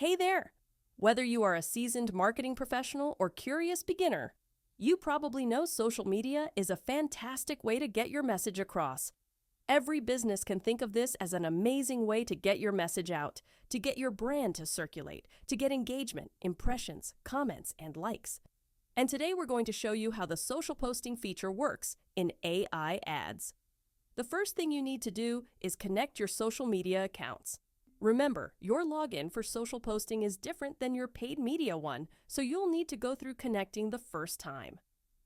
Hey there! Whether you are a seasoned marketing professional or curious beginner, you probably know social media is a fantastic way to get your message across. Every business can think of this as an amazing way to get your message out, to get your brand to circulate, to get engagement, impressions, comments, and likes. And today we're going to show you how the social posting feature works in AI ads. The first thing you need to do is connect your social media accounts. Remember, your login for social posting is different than your paid media one, so you'll need to go through connecting the first time.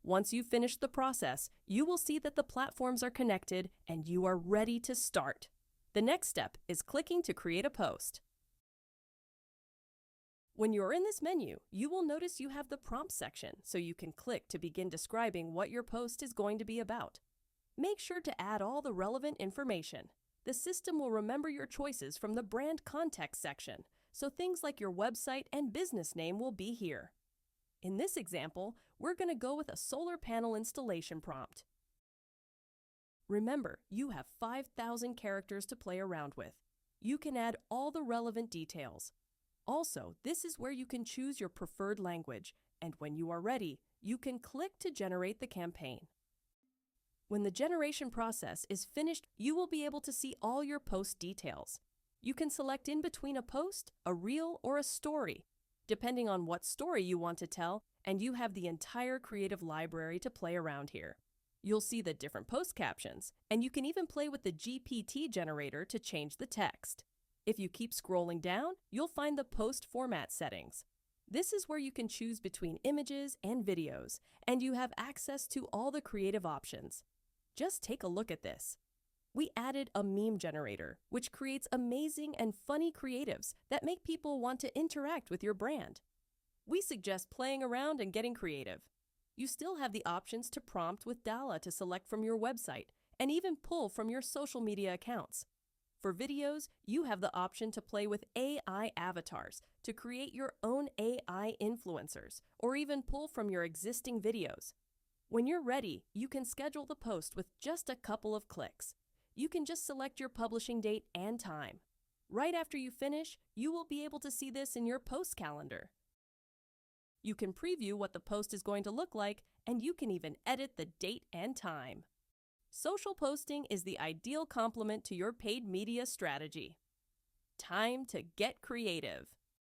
Once you've finished the process, you will see that the platforms are connected and you are ready to start. The next step is clicking to create a post. When you're in this menu, you will notice you have the prompt section, so you can click to begin describing what your post is going to be about. Make sure to add all the relevant information. The system will remember your choices from the brand context section, so things like your website and business name will be here. In this example, we're going to go with a solar panel installation prompt. Remember, you have 5,000 characters to play around with. You can add all the relevant details. Also, this is where you can choose your preferred language, and when you are ready, you can click to generate the campaign. When the generation process is finished, you will be able to see all your post details. You can select in between a post, a reel, or a story, depending on what story you want to tell, and you have the entire creative library to play around here. You'll see the different post captions, and you can even play with the GPT generator to change the text. If you keep scrolling down, you'll find the post format settings. This is where you can choose between images and videos, and you have access to all the creative options. Just take a look at this. We added a meme generator, which creates amazing and funny creatives that make people want to interact with your brand. We suggest playing around and getting creative. You still have the options to prompt with DALL-E to select from your website and even pull from your social media accounts. For videos, you have the option to play with AI avatars to create your own AI influencers or even pull from your existing videos. When you're ready, you can schedule the post with just a couple of clicks. You can just select your publishing date and time. Right after you finish, you will be able to see this in your post calendar. You can preview what the post is going to look like, and you can even edit the date and time. Social posting is the ideal complement to your paid media strategy. Time to get creative.